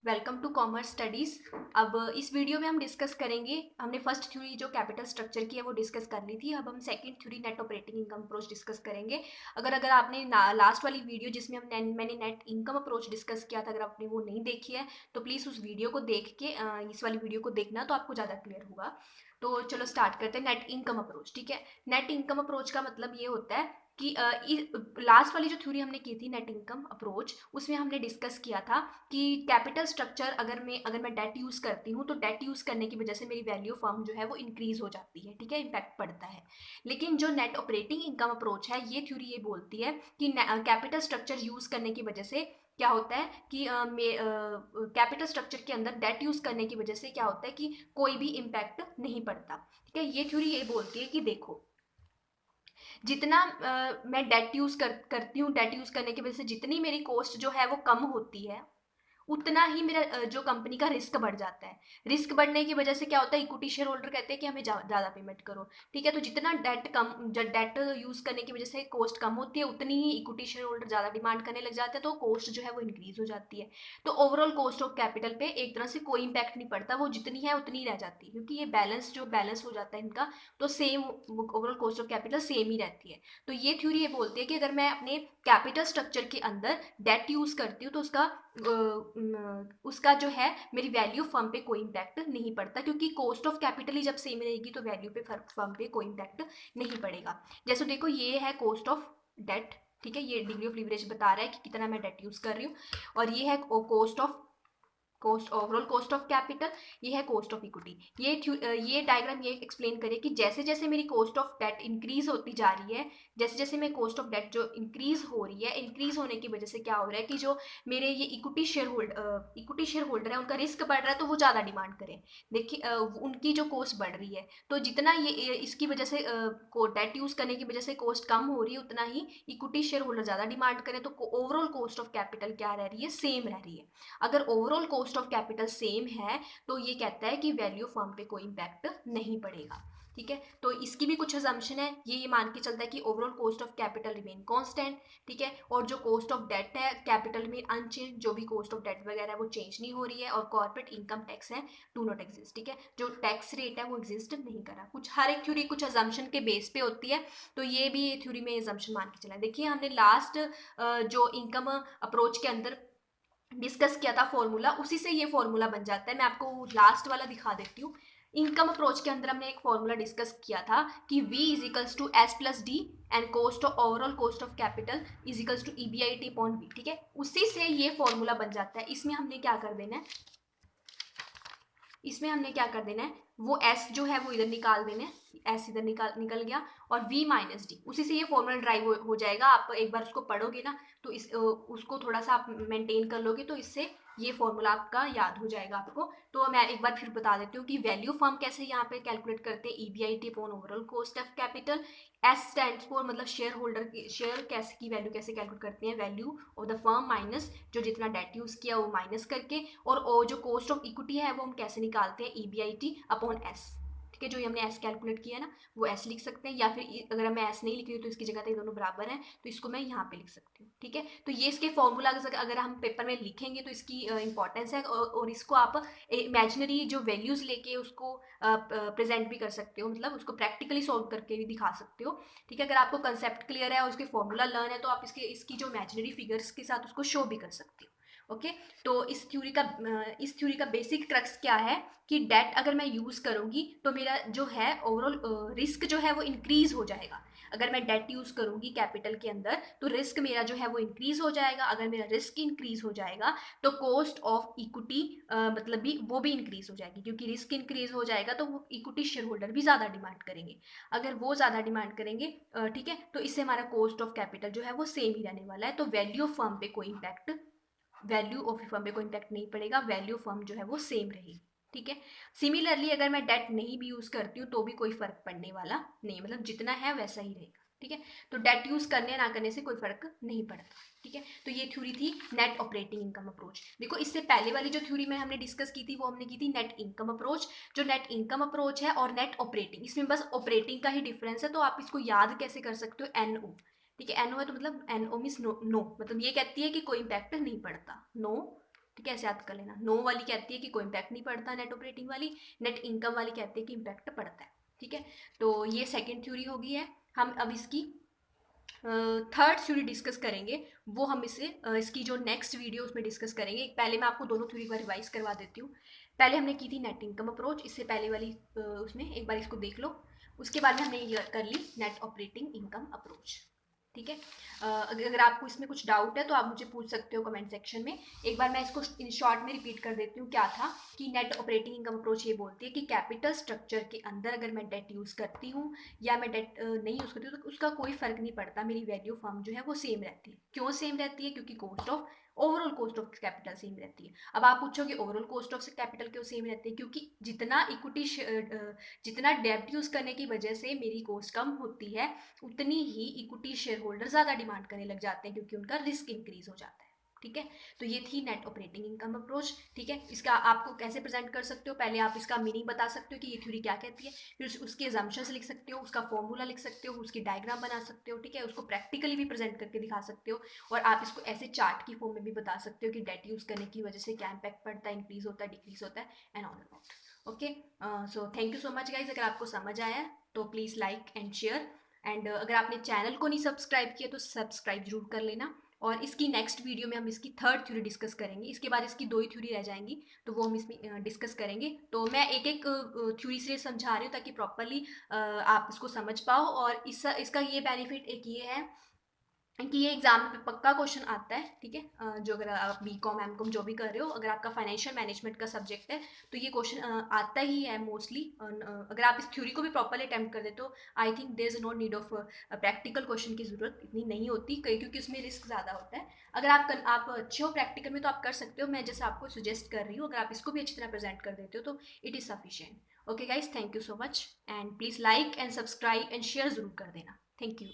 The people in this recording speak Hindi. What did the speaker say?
Welcome to commerce studies. अब इस वीडियो में हम डिस्कस करेंगे, हमने फर्स्ट थ्योरी जो कैपिटल स्ट्रक्चर की है वो डिस्कस कर ली थी। अब हम second theory net operating income approach discuss करेंगे। अगर अगर आपने लास्ट वाली वीडियो जिसमें मैंने नेट इनकम अप्रोच डिस्कस किया था, अगर आपने वो नहीं देखी है तो प्लीज़ उस वीडियो को देख के इस वाली वीडियो को देखना, तो आपको ज़्यादा क्लियर होगा। तो चलो स्टार्ट करते हैं नेट इनकम अप्रोच। ठीक है, नेट इनकम अप्रोच का मतलब ये होता है कि लास्ट वाली जो थ्योरी हमने की थी नेट इनकम अप्रोच, उसमें हमने डिस्कस किया था कि कैपिटल स्ट्रक्चर अगर मैं डेट यूज़ करती हूँ तो डेट यूज़ करने की वजह से मेरी वैल्यू फर्म जो है वो इंक्रीज हो जाती है। ठीक है, इम्पैक्ट पड़ता है। लेकिन जो नेट ऑपरेटिंग इनकम अप्रोच है, ये थ्योरी ये बोलती है कि कैपिटल स्ट्रक्चर यूज़ करने की वजह से क्या होता है कि कैपिटल स्ट्रक्चर के अंदर डेट यूज़ करने की वजह से क्या होता है कि कोई भी इम्पैक्ट नहीं पड़ता। ठीक है, ये थ्योरी ये बोलती है कि देखो, जितना मैं डेट यूज़ करती हूँ, डेट यूज़ करने की वजह से जितनी मेरी कॉस्ट जो है वो कम होती है, उतना ही मेरा जो कंपनी का रिस्क बढ़ जाता है। रिस्क बढ़ने की वजह से क्या होता है, इक्विटी शेयर होल्डर कहते हैं कि हमें ज़्यादा पेमेंट करो। ठीक है, तो जितना डेट यूज़ करने की वजह से कॉस्ट कम होती है, उतनी ही इक्विटी शेयर होल्डर ज़्यादा डिमांड करने लग जाते हैं, तो कॉस्ट जो है वो इंक्रीज हो जाती है। तो ओवरऑल कॉस्ट ऑफ कैपिटल पे एक तरह से कोई इम्पैक्ट नहीं पड़ता, वो जितनी है उतनी ही रह जाती है, क्योंकि ये बैलेंस हो जाता है इनका। तो same overall cost of capital same ही रहती है। तो ये थ्योरी ये बोलती है कि अगर मैं अपने कैपिटल स्ट्रक्चर के अंदर डेट यूज़ करती हूँ तो उसका जो है मेरी वैल्यू फर्म पे कोई इम्पैक्ट नहीं पड़ता, क्योंकि कॉस्ट ऑफ कैपिटल ही जब सेम रहेगी तो वैल्यू पे फर्म पे कोई इम्पैक्ट नहीं पड़ेगा। जैसे देखो, ये है कॉस्ट ऑफ डेट। ठीक है, ये डिग्री ऑफ लिवरेज बता रहा है कि कितना मैं डेट यूज कर रही हूँ। और ये है cost overall cost of capital, ये है कॉस्ट ऑफ इक्विटी। ये डायग्राम ये एक्सप्लेन करे कि जैसे जैसे मेरी कॉस्ट ऑफ डेट इंक्रीज होती जा रही है, जैसे जैसे मेरी कॉस्ट ऑफ डेट जो इंक्रीज हो रही है, इंक्रीज होने की वजह से क्या हो रहा है कि जो मेरे ये इक्विटी शेयर होल्डर है, उनका रिस्क बढ़ रहा है, तो वो ज़्यादा डिमांड करें। देखिए, उनकी जो कॉस्ट बढ़ रही है, तो जितना ये इसकी वजह से डेट यूज करने की वजह से कॉस्ट कम हो रही है, उतना ही इक्विटी शेयर होल्डर ज़्यादा डिमांड करें, तो ओवरऑल कॉस्ट ऑफ कैपिटल क्या रह रही है, सेम रह रही है। अगर overall cost of capital same है तो ये कहता है कि वैल्यू फर्म पे कोई इम्पैक्ट नहीं पड़ेगा। ठीक है, तो इसकी भी कुछ अजम्पशन है। ये मान के चलता है कि overall cost of capital remain constant. ठीक है, और जो कॉस्ट ऑफ डेट है कैपिटल में अनचेंज, जो भी कॉस्ट ऑफ डेट वगैरह है वो चेंज नहीं हो रही है। और कॉर्पोरेट इनकम टैक्स है डू नॉट एग्जिस्ट। ठीक है, जो टैक्स रेट है वो एग्जिस्ट नहीं करा। कुछ हर एक थ्योरी कुछ अजम्पशन के बेस पे होती है, तो ये भी थ्योरी में अजम्पशन मान के चला। देखिए, हमने लास्ट जो इनकम अप्रोच के अंदर डिस्कस किया था फॉर्मूला, उसी से ये फॉर्मूला बन जाता है। मैं आपको लास्ट वाला दिखा देती हूँ। इनकम अप्रोच के अंदर हमने एक फॉर्मूला डिस्कस किया था कि V is equals to S plus D and cost of overall cost of capital is equals to EBIT upon V। ठीक है, उसी से ये फॉर्मूला बन जाता है। इसमें हमने क्या कर देना है, इसमें हमने क्या कर देना है, वो एस जो है वो इधर निकाल देना है, एस इधर निकल गया, और V माइनस डी, उसी से ये फॉर्मूला ड्राइव हो जाएगा। आप एक बार उसको पढ़ोगे ना, तो उसको थोड़ा सा आप मेंटेन कर लोगे, तो इससे ये फॉर्मूला आपका याद हो जाएगा आपको। तो मैं एक बार फिर बता देती हूँ कि वैल्यू फर्म कैसे यहाँ पे कैलकुलेट करते हैं, EBIT upon overall cost of capital. S stands for मतलब शेयर होल्डर की शेयर कैसे की वैल्यू कैसे कैलकुलेट करते हैं, value of the firm minus जो जितना डेट यूज किया वो माइनस करके, और जो कॉस्ट ऑफ इक्विटी है वो हम कैसे निकालते हैं, EBIT अपॉन एस। ठीक है, जो हमने एस कैलकुलेट किया ना वो एस लिख सकते हैं, या फिर अगर मैं एस नहीं लिख रही हूँ तो इसकी जगह ये दोनों बराबर हैं, तो इसको मैं यहाँ पे लिख सकती हूँ। ठीक है, तो ये इसके फॉर्मूला अगर हम पेपर में लिखेंगे तो इसकी इंपॉर्टेंस है, और इसको आप इमेजिनरी जो वैल्यूज लेके उसको प्रेजेंट भी कर सकते हो, मतलब उसको प्रैक्टिकली सॉल्व करके भी दिखा सकते हो। ठीक है, अगर आपको कंसेप्ट क्लियर है और उसके फॉर्मूला लर्न है, तो आप इसकी जो इमेजिनरी फिगर्स के साथ उसको शो भी कर सकते हो। ओके, तो इस थ्योरी का बेसिक क्रक्स क्या है कि डेट अगर मैं यूज करूंगी तो मेरा जो है ओवरऑल रिस्क जो है वो इंक्रीज हो जाएगा। अगर मैं डेट यूज करूंगी कैपिटल के अंदर तो रिस्क मेरा जो है वो इंक्रीज हो जाएगा। अगर मेरा रिस्क इंक्रीज हो जाएगा तो कॉस्ट ऑफ इक्विटी मतलब भी वो भी इंक्रीज हो जाएगी, क्योंकि रिस्क इंक्रीज हो जाएगा तो वो इक्विटी शेयर होल्डर भी ज्यादा डिमांड करेंगे। अगर वो ज्यादा डिमांड करेंगे, ठीक है, तो इससे हमारा कॉस्ट ऑफ कैपिटल जो है वो सेम ही रहने वाला है। तो वैल्यू ऑफ फर्म पे कोई इम्पैक्ट नहीं पड़ेगा, वैल्यू फर्म जो है वो सेम रहेगी। ठीक है, सिमिलरली अगर मैं डेट नहीं भी यूज करती हूँ तो भी कोई फर्क पड़ने वाला नहीं, मतलब जितना है वैसा ही रहेगा। ठीक है, तो डेट यूज करने ना करने से कोई फर्क नहीं पड़ता। ठीक है, तो ये थ्योरी थी नेट ऑपरेटिंग इनकम अप्रोच। देखो, इससे पहले वाली जो थ्योरी में हमने डिस्कस की थी वो हमने की थी नेट इनकम अप्रोच। जो नेट इनकम अप्रोच है और नेट ऑपरेटिंग, इसमें बस ऑपरेटिंग का ही डिफरेंस है। तो आप इसको याद कैसे कर सकते हो, NO। ठीक है, NO है तो मतलब NO मीन्स नो, नो मतलब ये कहती है कि कोई इम्पैक्ट नहीं पड़ता, नो ठीक है, ऐसे याद कर लेना। नो वाली कहती है कि कोई इम्पैक्ट नहीं पड़ता नेट ऑपरेटिंग वाली, नेट इनकम वाली कहती है कि इम्पैक्ट पड़ता है। ठीक है, तो ये सेकेंड थ्योरी हो गई है। हम अब इसकी थर्ड थ्योरी डिस्कस करेंगे, वो हम इसे इसकी जो नेक्स्ट वीडियो उसमें डिस्कस करेंगे। पहले मैं आपको दोनों थ्योरी का रिवाइज करवा देती हूँ। पहले हमने की थी नेट इनकम अप्रोच, इससे पहले वाली उसमें एक बार इसको देख लो। उसके बाद में हमने ये कर ली नेट ऑपरेटिंग इनकम अप्रोच। ठीक है, अगर आपको इसमें कुछ डाउट है तो आप मुझे पूछ सकते हो कमेंट सेक्शन में। एक बार मैं इसको इन शॉर्ट में रिपीट कर देती हूँ। क्या था कि नेट ऑपरेटिंग इनकम अप्रोच ये बोलती है कि कैपिटल स्ट्रक्चर के अंदर अगर मैं डेट यूज़ करती हूँ या मैं डेट नहीं यूज़ करती हूँ तो उसका कोई फ़र्क नहीं पड़ता, मेरी वैल्यू फर्म जो है वो सेम रहती है। क्यों सेम रहती है? क्योंकि cost of overall cost of capital same रहती है। अब आप पूछोगे ओवरऑल कॉस्ट ऑफ कैपिटल क्यों सेम रहती है? क्योंकि जितना इक्विटी जितना डेब्ट यूज़ करने की वजह से मेरी कॉस्ट कम होती है, उतनी ही इक्विटी शेयर होल्डर ज़्यादा डिमांड करने लग जाते हैं क्योंकि उनका रिस्क इंक्रीज हो जाता है। ठीक है, तो ये थी नेट ऑपरेटिंग इनकम अप्रोच। ठीक है, इसका आपको कैसे प्रेजेंट कर सकते हो? पहले आप इसका मीनिंग बता सकते हो कि ये थ्योरी क्या कहती है, फिर उसके एजम्पशंस लिख सकते हो, उसका फॉर्मूला लिख सकते हो, उसकी डायग्राम बना सकते हो। ठीक है, उसको प्रैक्टिकली भी प्रेजेंट करके दिखा सकते हो, और आप इसको ऐसे चार्ट की फॉर्म में भी बता सकते हो कि डेट यूज करने की वजह से क्या इम्पैक्ट पड़ता है, इंक्रीज होता है, डिक्रीज होता है, and all about. Okay, so thank you so much guys. अगर आपको समझ आया तो please like and share, and अगर आपने चैनल को नहीं सब्सक्राइब किया तो सब्सक्राइब जरूर कर लेना। और इसकी नेक्स्ट वीडियो में हम इसकी थर्ड थ्योरी डिस्कस करेंगे। इसके बाद इसकी 2 ही थ्योरी रह जाएंगी, तो वो हम इसमें डिस्कस करेंगे। तो मैं एक एक थ्योरी से समझा रही हूँ ताकि प्रॉपरली आप इसको समझ पाओ। और इसका ये बेनिफिट एक ये है कि ये एग्जाम में पक्का क्वेश्चन आता है। ठीक है, जो अगर आप बीकॉम एमकॉम जो भी कर रहे हो, अगर आपका फाइनेंशियल मैनेजमेंट का सब्जेक्ट है तो ये क्वेश्चन आता ही है मोस्टली। अगर आप इस थ्योरी को भी प्रॉपरली अटेम्प्ट कर दे तो I think there is no need of practical question की जरूरत इतनी नहीं होती, क्योंकि उसमें रिस्क ज़्यादा होता है। अगर आप अच्छे हो प्रैक्टिकल में तो आप कर सकते हो, मैं जैसे आपको सुजेस्ट कर रही हूँ। अगर आप इसको भी अच्छी तरह प्रेजेंट कर देते हो तो it is sufficient. Okay guys, thank you so much, and please like and subscribe and share ज़रूर कर देना। Thank you.